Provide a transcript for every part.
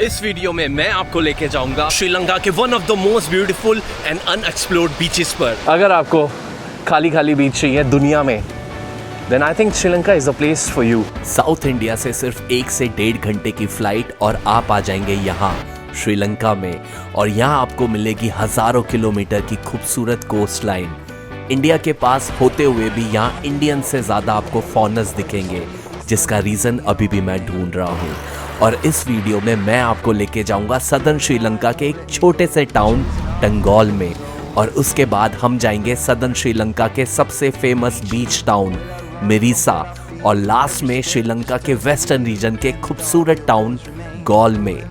इस वीडियो में मैं आपको लेके जाऊंगा श्रीलंका के one of the most beautiful and unexplored beaches पर। अगर आपको खाली खाली बीच चाहिए दुनिया में, then I think Sri Lanka is a place for you. South India से सिर्फ 1 से 1.5 घंटे की फ्लाइट और आप आ जाएंगे यहाँ श्रीलंका में, और यहाँ आपको मिलेगी हजारों किलोमीटर की खूबसूरत कोस्ट लाइन। इंडिया के पास होते हुए भी यहाँ इंडियन से ज़्यादा आपको फॉरेनर्स दिखेंगे, जिसका रीज़न अभी भी मैं ढूंढ रहा हूँ। और इस वीडियो में मैं आपको लेके जाऊंगा सदर्न श्रीलंका के एक छोटे से टाउन टंगोल में, और उसके बाद हम जाएंगे सदर्न श्रीलंका के सबसे फेमस बीच टाउन मिरीसा, और लास्ट में श्रीलंका के वेस्टर्न रीजन के खूबसूरत टाउन गौल में।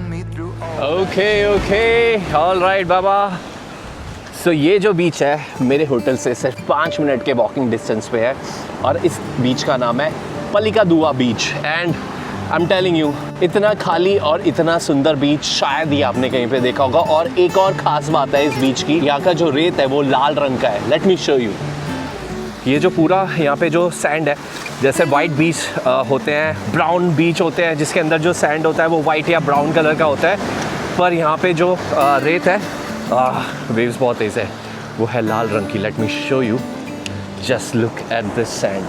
ओके ऑल राइट बाबा। सो ये जो बीच है मेरे होटल से सिर्फ 5 मिनट के वॉकिंग डिस्टेंस पे है, और इस बीच का नाम है पलिकादुआ बीच। And I am telling you, इतना खाली और इतना सुंदर बीच शायद ही आपने कहीं पे देखा होगा। और एक और ख़ास बात है इस बीच की, यहाँ का जो रेत है वो लाल रंग का है। Let me show you. ये जो पूरा यहाँ पे जो सैंड है, जैसे वाइट बीच होते हैं, ब्राउन बीच होते हैं जिसके अंदर जो सैंड होता है वो वाइट या ब्राउन कलर का होता है, पर यहाँ पे जो रेत है, वेव्स बहुत तेज़ है, वो है लाल रंग की। Let me show you, just look at this sand,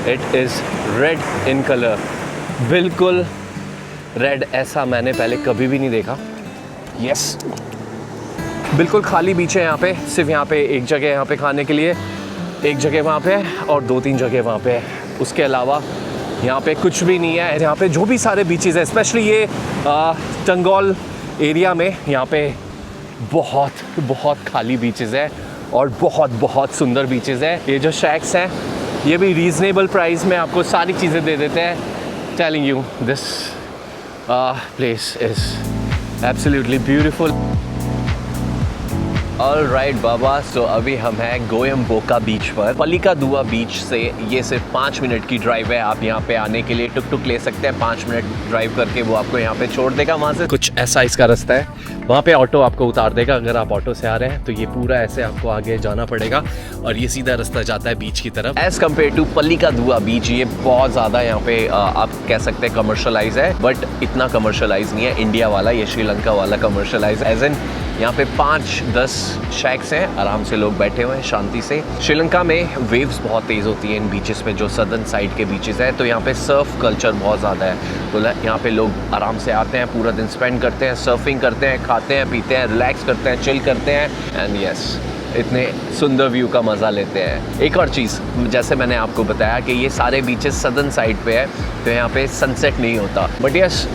it is red in colour, बिल्कुल रेड। ऐसा मैंने पहले कभी भी नहीं देखा। यस, बिल्कुल खाली बीच है यहाँ पे। सिर्फ यहाँ पे एक जगह यहाँ पे खाने के लिए, एक जगह वहाँ पे है, और 2-3 जगह वहाँ पे है। उसके अलावा यहाँ पे कुछ भी नहीं है। यहाँ पे जो भी सारे बीचेस हैं, स्पेशली ये टंगोल एरिया में, यहाँ पे बहुत बहुत खाली बीचेस है और बहुत बहुत सुंदर बीचेस है। ये जो शैक्स हैं ये भी रीज़नेबल प्राइस में आपको सारी चीज़ें दे देते हैं। Telling you, this place is absolutely beautiful. All right बाबा, सो अभी हम हैं गोयम्बोका बीच पर। पलिकादुआ बीच से ये सिर्फ 5 मिनट की ड्राइव है। आप यहाँ पे आने के लिए टुक लें सकते हैं, 5 मिनट ड्राइव करके वो आपको यहाँ पे छोड़ देगा। वहाँ से कुछ ऐसा इसका रास्ता है, वहाँ पे ऑटो आपको उतार देगा। अगर आप ऑटो से आ रहे हैं तो ये पूरा ऐसे आपको आगे जाना पड़ेगा, और ये सीधा रास्ता जाता है बीच की तरफ। एज़ कम्पेयर टू पलिकादुआ बीच, ये बहुत ज़्यादा यहाँ पे आप कह सकते हैं कमर्शलाइज है, बट इतना कमर्शलाइज नहीं है इंडिया वाला, ये श्रीलंका वाला कमर्शलाइज। एज एन यहाँ पे 5-10 शैक्स हैं, आराम से लोग बैठे हुए हैं शांति से। श्रीलंका में वेव्स बहुत तेज़ होती हैं इन बीचेस पे, जो सदर्न साइड के बीचेस हैं, तो यहाँ पे सर्फ कल्चर बहुत ज़्यादा है। तो यहाँ पे लोग आराम से आते हैं, पूरा दिन स्पेंड करते हैं, सर्फिंग करते हैं, खाते हैं, पीते हैं, रिलैक्स करते हैं, चिल करते हैं, एंड यस, इतने सुंदर व्यू का मज़ा लेते हैं। एक और चीज़, जैसे मैंने आपको बताया कि ये सारे बीचेस सदर्न साइड पे है, तो यहाँ पे सनसेट नहीं होता, but yes,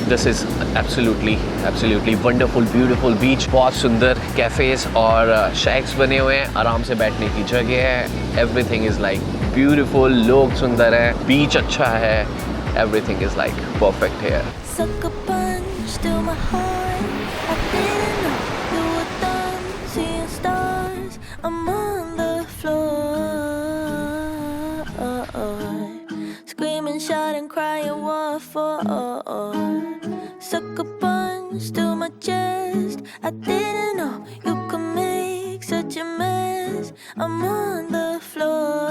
this is absolutely wonderful beautiful beach. बहुत सुंदर कैफ़ेज़ और शैक्स बने हुए हैं, आराम से बैठने की जगह है। एवरीथिंग इज़ लाइक ब्यूटीफुल, लोग सुंदर हैं, बीच अच्छा है, everything is like perfect here. I'm on the floor, screaming, shouting, crying, what for? Sucker punch to my chest. I didn't know you could make such a mess. I'm on the floor.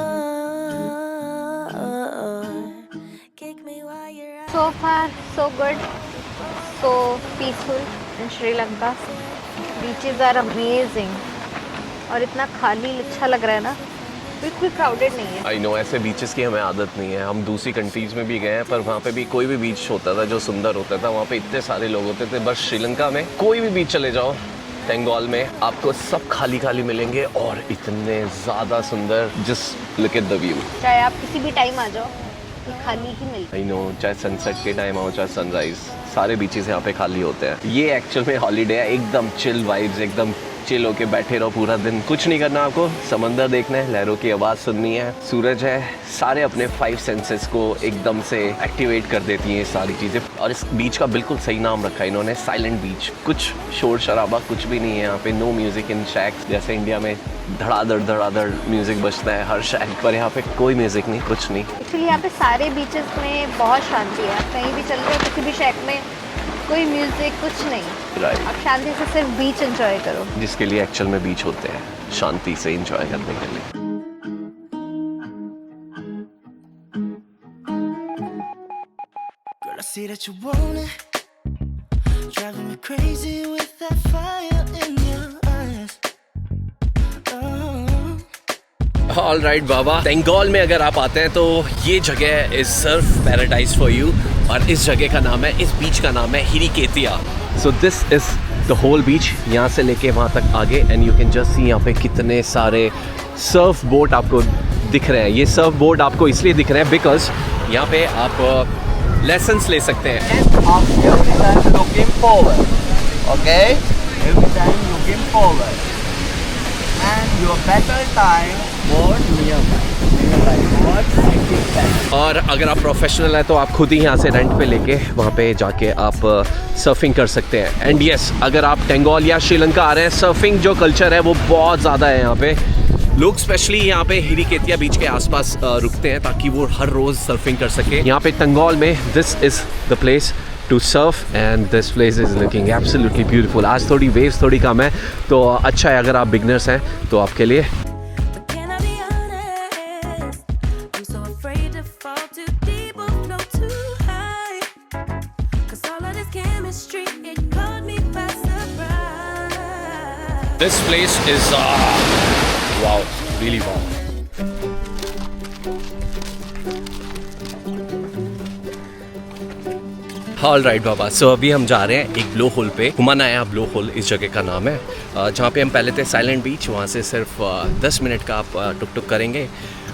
Kick me while you're out. So far, so good, so peaceful in Sri Lanka. Beaches are amazing. और इतना खाली अच्छा लग रहा है ना, बिल्कुल crowded नहीं है। आई नो, ऐसे बीचेस की हमें आदत नहीं है। हम दूसरी कंट्रीज़ में भी गए हैं, पर वहाँ पे भी कोई भी बीच होता था जो सुंदर होता था, वहाँ पे इतने सारे लोग होते थे। बस श्रीलंका में कोई भी बीच चले जाओ टंगोल में, आपको सब खाली खाली मिलेंगे, और इतने ज़्यादा सुंदर। Just look at the view. चाहे आप किसी भी टाइम आ जाओ, ये खाली ही मिलता है। आई नो, चाहे सनसेट के टाइम आओ चाहे सनराइज, सारे बीचेस यहाँ पे खाली होते हैं। ये एक्चुअल में हॉलीडे है, एकदम चिल वाइब्स, एकदम चिल होके बैठे रहो पूरा दिन। कुछ नहीं करना आपको, समंदर देखना है, लहरों की आवाज़ सुननी है, सूरज है, सारे अपने 5 सेंसेस को एकदम से एक्टिवेट कर देती हैं ये सारी चीज़ें। और इस बीच का बिल्कुल सही नाम रखा है इन्होंने, साइलेंट बीच। कुछ शोर शराबा कुछ भी नहीं है यहाँ पे। नो म्यूज़िक इन शैक्स, जैसे इंडिया में धड़ाधड़ म्यूज़िक बजता है हर शैक पर, यहाँ पे कोई म्यूज़िक नहीं, कुछ नहीं। एक्चुअली यहाँ पे सारे बीचेस में बहुत शांति है। आप कहीं भी चल रहे हो, किसी भी शैक में, कोई म्यूजिक कुछ नहीं। राइट। आप शांति से सिर्फ बीच एंजॉय करो, जिसके लिए एक्चुअल में बीच होते हैं, शांति से एंजॉय करने के लिए। I see that you want it. Driving me crazy with that fire in your eyes. All right बाबा, बंगाल में अगर आप आते हैं तो ये जगह is surf paradise for you, और इस जगह का नाम है, इस बीच का नाम है Hiriketiya. So this is the whole beach, यहाँ से लेके वहाँ तक आगे, and you can just see यहाँ पे कितने सारे सर्फ बोट आपको दिख रहे हैं। ये सर्फ बोट आपको इसलिए दिख रहे हैं बिकॉज यहाँ पे आप लेसन्स ले सकते हैं। Every time looking forward, okay? Every time looking forward, and your better time more nearby. और अगर आप प्रोफेशनल हैं तो आप खुद ही यहाँ से रेंट पे लेके वहाँ पे जाके आप सर्फिंग कर सकते हैं। एंड यस, अगर आप बंगाल या श्रीलंका आ रहे हैं, सर्फिंग जो कल्चर है वो बहुत ज़्यादा है यहाँ पे। लोग स्पेशली यहाँ पे हिरिकेतिया बीच के आसपास रुकते हैं ताकि वो हर रोज़ सर्फिंग कर सके। यहाँ पे बंगाल में this is the place to surf, and this place is looking absolutely beautiful. आज थोड़ी वेव्स थोड़ी कम है तो अच्छा है, अगर आप बिगनर्स हैं तो आपके लिए। But can I be honest? I'm so afraid to fall too deep or flow too high. 'Cause all of this chemistry, it caught me by surprise. This place is wow, really wow. All right बाबा, so अभी हम जा रहे हैं एक blow whole पे। हुमानाया blow whole इस जगह का नाम है, जहाँ पे हम पहले थे साइलेंट बीच। वहाँ से सिर्फ 10 मिनट का आप टुक टुक करेंगे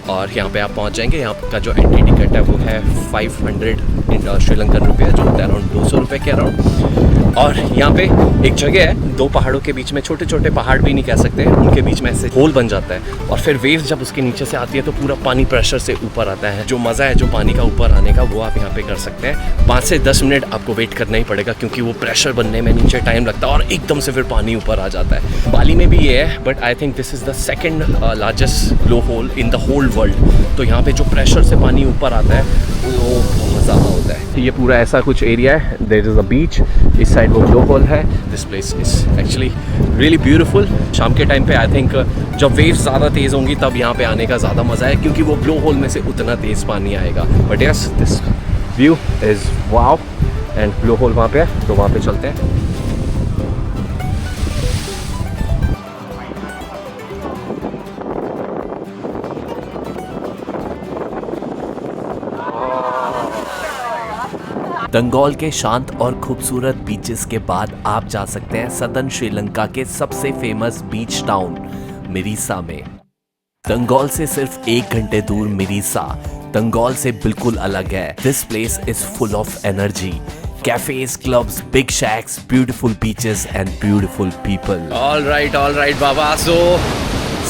और यहाँ पे आप पहुँच जाएंगे। यहाँ का जो एंट्री टिकट है वो है 500 श्रीलंकन रुपये, जो होता है अराउंड 200 रुपये के अराउंड। और यहाँ पे एक जगह है, दो पहाड़ों के बीच में, छोटे छोटे पहाड़ भी नहीं कह सकते, उनके बीच में ऐसे होल बन जाता है, और फिर वेव्स जब उसके नीचे से आती है तो पूरा पानी प्रेशर से ऊपर आता है। जो मज़ा है जो पानी का ऊपर आने का, वो आप यहाँ पे कर सकते हैं। 5 से 10 मिनट आपको वेट करना ही पड़ेगा, क्योंकि वो प्रेशर बनने में नीचे टाइम लगता है और एकदम से फिर पानी ऊपर आ जाता है। बाली में भी ये है, but I think this is the second largest blow hole in the whole world. तो यहाँ पे जो प्रेशर से पानी ऊपर आता है वो बहुत ज़्यादा होता है। ये पूरा ऐसा कुछ एरिया है, देयर इज़ अ बीच, इस साइड वो ब्लो होल है। This place is actually really beautiful. शाम के टाइम पे आई थिंक जब वेव्स ज़्यादा तेज़ होंगी तब यहाँ पे आने का ज़्यादा मज़ा है, क्योंकि वो ब्लो होल में से उतना तेज़ पानी आएगा। But yes, this view is wow, and blow hole वहाँ पे है, तो वहाँ पे चलते हैं। बंगाल के शांत और खूबसूरत बीचेस के बाद आप जा सकते हैं सदर्न श्रीलंका के सबसे फेमस बीच टाउन मिरीसा में। बंगाल से सिर्फ 1 घंटे दूर मिरीसा बंगाल से बिल्कुल अलग है। This place is full of energy, cafes, clubs, big shacks, beautiful beaches and beautiful people. All right बाबा, सो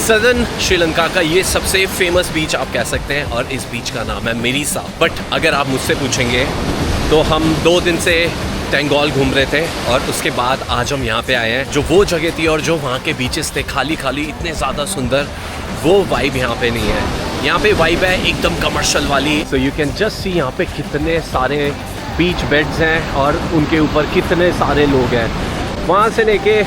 सदर्न श्रीलंका का ये सबसे फेमस बीच आप कह सकते हैं, और इस बीच का नाम है मिरीसा। बट अगर आप मुझसे पूछेंगे तो हम 2 दिन से बंगाल घूम रहे थे, और उसके बाद आज हम यहाँ पे आए हैं। जो वो जगह थी और जो वहाँ के बीचेस थे खाली खाली, इतने ज़्यादा सुंदर, वो वाइब यहाँ पे नहीं है। यहाँ पे वाइब है एकदम कमर्शियल वाली। So you can just see यहाँ पे कितने सारे बीच बेड्स हैं और उनके ऊपर कितने सारे लोग हैं। वहाँ से लेके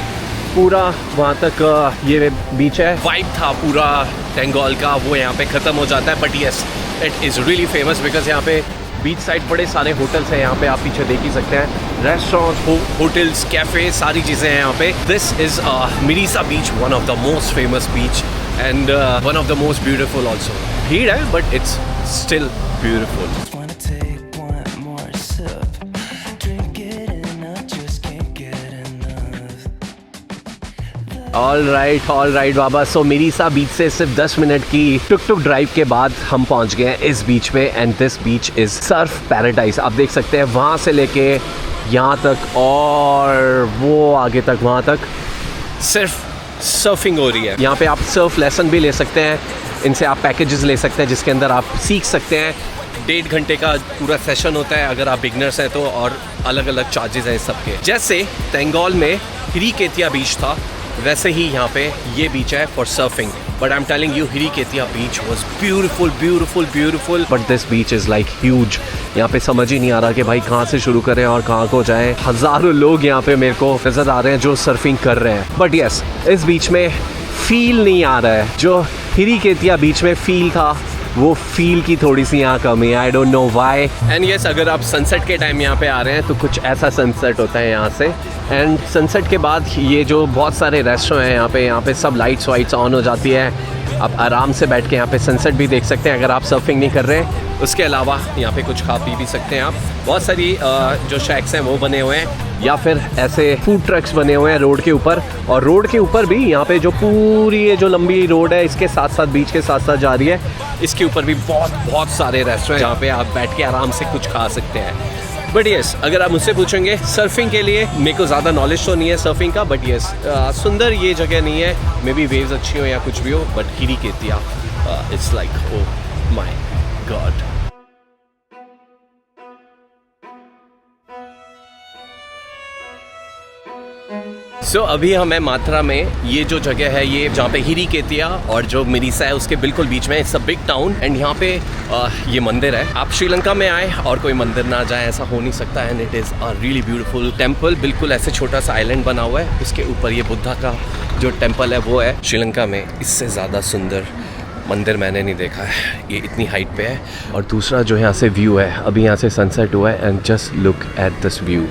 पूरा वहाँ तक ये बीच है। वाइब था पूरा बंगाल का, वो यहाँ पे ख़त्म हो जाता है। But yes, it is really famous because यहाँ पे बीच साइड बड़े सारे होटल्स हैं। यहाँ पे आप पीछे देख ही सकते हैं, रेस्टोरेंट्स, होटल्स, कैफे, सारी चीज़ें हैं यहाँ पे। This is Mirissa beach, one of the most famous beach and one of the most beautiful also. भीड़ है but it's still beautiful. Just wanna take one more sip, drink it and I just can't get enough. All right बाबा, so Mirissa beach से सिर्फ 10 minute की टुक टुक drive के बाद हम पहुंच गए हैं इस बीच में, and this beach is surf paradise. आप देख सकते हैं वहाँ से लेके यहाँ तक और वो आगे तक, वहाँ तक सिर्फ सर्फिंग हो रही है। यहाँ पे आप सर्फ लेसन भी ले सकते हैं, इनसे आप पैकेजेस ले सकते हैं जिसके अंदर आप सीख सकते हैं। 1.5 घंटे का पूरा सेशन होता है अगर आप बिगनर्स हैं तो, और अलग अलग चार्जेस हैं सबके। जैसे बंगाल में हिरिकेतिया बीच था, वैसे ही यहाँ पे ये बीच है for surfing. But I am telling you, Hiriketiya beach was beautiful, but this beach is like huge. यहाँ पे समझ ही नहीं आ रहा कि भाई कहाँ से शुरू करें और कहाँ को जाएं। हज़ारों लोग यहाँ पे मेरे को नज़र आ रहे हैं जो सर्फिंग कर रहे हैं। बट यस, इस बीच में फील नहीं आ रहा है जो हिरिकेतिया बीच में फील था, वो फील की थोड़ी सी यहाँ कमी है, I don't know why. And yes, अगर आप सनसेट के टाइम यहाँ पे आ रहे हैं तो कुछ ऐसा सनसेट होता है यहाँ से। एंड सनसेट के बाद ये जो बहुत सारे रेस्टोरेंट हैं यहाँ पे सब लाइट्स वाइट्स ऑन हो जाती है। आप आराम से बैठ के यहाँ पे सनसेट भी देख सकते हैं अगर आप सर्फिंग नहीं कर रहे हैं। उसके अलावा यहाँ पे कुछ खा पी भी सकते हैं आप। बहुत सारी जो शैक्स हैं वो बने हुए हैं, या फिर ऐसे फूड ट्रक्स बने हुए हैं रोड के ऊपर। और रोड के ऊपर भी यहाँ पे जो पूरी ये जो लंबी रोड है इसके साथ साथ बीच के साथ साथ जा रही है, इसके ऊपर भी बहुत सारे रेस्टोरेंट जहाँ पे आप बैठ के आराम से कुछ खा सकते हैं। बट यस, अगर आप मुझसे पूछेंगे सर्फिंग के लिए, मेरे को ज़्यादा नॉलेज तो नहीं है सर्फिंग का, बट यस सुंदर ये जगह नहीं है। मे बी वेव्स अच्छी हो या कुछ भी हो, बट हिरिकेटिया it's like oh my god. So अभी हमें मात्रा में, ये जो जगह है ये जहाँ पे हिरिकेटिया और जो मिरीसा है उसके बिल्कुल बीच में, it's a big town. And यहाँ पे ये मंदिर है। आप श्रीलंका में आए और कोई मंदिर ना जाए ऐसा हो नहीं सकता। And it is a really beautiful temple. बिल्कुल ऐसे छोटा सा आइलैंड बना हुआ है, उसके ऊपर ये बुद्धा का जो टेम्पल है वो है। श्रीलंका में इससे ज़्यादा सुंदर मंदिर मैंने नहीं देखा है, ये इतनी हाइट पे है। और दूसरा जो यहाँ से व्यू है, अभी यहाँ से सनसेट हुआ है and just look at this view.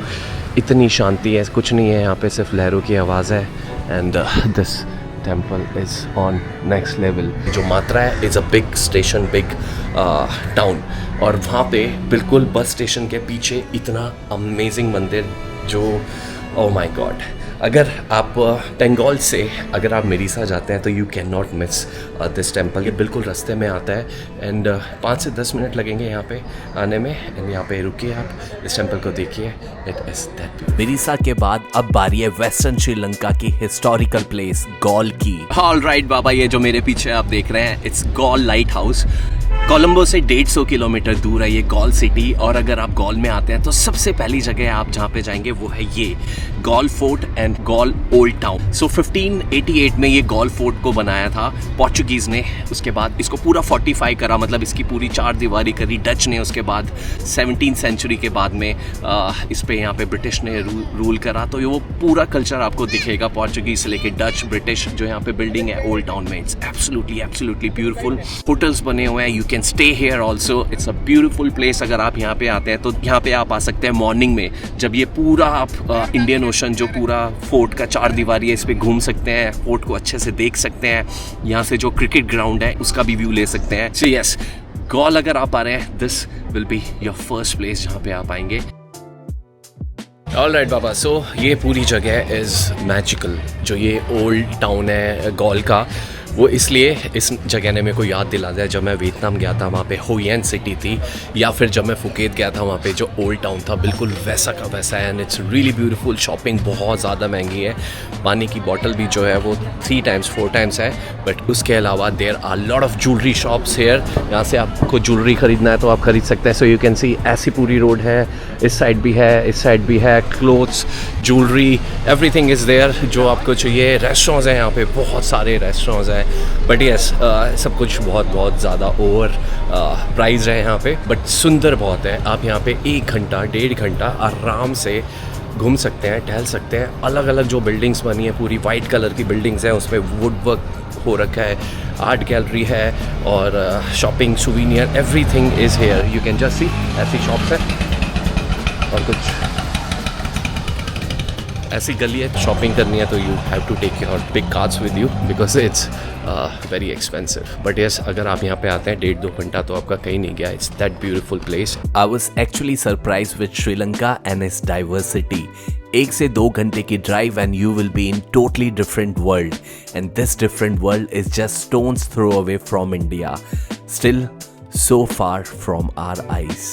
इतनी शांति है, कुछ नहीं है यहाँ पे, सिर्फ लहरों की आवाज़ है। And this temple is on next level. जो मात्रा है is a big station, big town. और वहाँ पे बिल्कुल बस स्टेशन के पीछे इतना अमेजिंग मंदिर जो ओह माय गॉड। अगर आप टेंगोल से अगर आप मिरीसा जाते हैं तो you can not miss this temple. ये बिल्कुल रास्ते में आता है। एंड 5 से 10 मिनट लगेंगे यहाँ पे आने में। एंड यहाँ पे रुकिए, आप इस टेम्पल को देखिए, इट इज़ दैट। मिरीसा के बाद अब बारी है वेस्टर्न श्रीलंका की हिस्टोरिकल प्लेस गॉल की। ऑलराइट बाबा, ये जो मेरे पीछे आप देख रहे हैं it's Galle light house. Colombo से 150 किलोमीटर दूर है ये गॉल सिटी। और अगर आप गॉल में आते हैं तो सबसे पहली जगह आप जहाँ पे जाएंगे वो है ये Galle fort and Galle old town. So 1588 में ये गॉल फोर्ट को बनाया था पोर्चुगीज़ ने। उसके बाद इसको पूरा फोर्टिफाई करा, मतलब इसकी पूरी 4 दीवारी करी डच ने। उसके बाद 17th सेंचुरी के बाद में इस पे यहाँ पे ब्रिटिश ने रूल करा। तो ये वो पूरा कल्चर आपको दिखेगा, पोर्चुगीज से लेके डच, ब्रिटिश। जो यहाँ पे बिल्डिंग है ओल्ड टाउन में, इट्स एब्सोल्युटली ब्यूटीफुल। होटल्स बने हुए हैं, you can stay here also. It's a beautiful place. अगर आप यहाँ पे आते हैं तो यहाँ पे आप आ सकते हैं मॉर्निंग में, जब ये पूरा आप इंडियन ओशन जो पूरा फोर्ट का 4 दीवारी है इस पे घूम सकते हैं, फोर्ट को अच्छे से देख सकते हैं। यहाँ से जो क्रिकेट ग्राउंड है उसका भी व्यू ले सकते हैं। सो यस, गॉल अगर आप आ रहे हैं, this will be your first place जहाँ पे आप आएंगे। ऑलराइट बाबा, सो ये पूरी जगह इज़ मैजिकल। जो ये ओल्ड टाउन है गॉल का, वो इसलिए इस जगह ने मेरे को याद दिला दिया जब मैं वियतनाम गया था, वहाँ पे होयन सिटी थी, या फिर जब मैं फुकेत गया था वहाँ पे जो ओल्ड टाउन था बिल्कुल वैसा का वैसा है। And it's really beautiful. Shopping बहुत ज़्यादा महंगी है। पानी की बॉटल भी जो है वो 3 times 4 times है। बट उसके अलावा there are lot of jewellery shops here. यहाँ से आपको ज्वेलरी ख़रीदना है तो आप ख़रीद सकते हैं। सो यू कैन सी ऐसी पूरी रोड है, इस साइड भी है, इस साइड भी है। Clothes, jewellery, everything is there जो आपको चाहिए। रेस्टोरेंट्स हैं यहाँ पे, बहुत सारे रेस्टोरेंट्स हैं। बट यस, सब कुछ बहुत ज़्यादा ओवर प्राइस है यहाँ पे, बट सुंदर बहुत है। आप यहाँ पे 1 घंटा 1.5 घंटा आराम से घूम सकते हैं, टहल सकते हैं। अलग अलग जो बिल्डिंग्स बनी है, पूरी वाइट कलर की बिल्डिंग्स हैं, उसमें वुड वर्क हो रखा है, आर्ट गैलरी है और shopping, souvenir, everything is here. You can just see, ऐसी शॉप्स है और कुछ ऐसी गली है। शॉपिंग करनी है तो you have to take your big cards with you because it's very expensive. But yes, अगर आप यहाँ पे आते हैं 1.5-2 घंटा तो आपका कहीं नहीं गया। It's that beautiful place. I was actually surprised with Sri Lanka and its diversity. 1 से 2 घंटे की drive and you will be in totally different world. And this different world is just stone's throw away from India. Still so far from our eyes.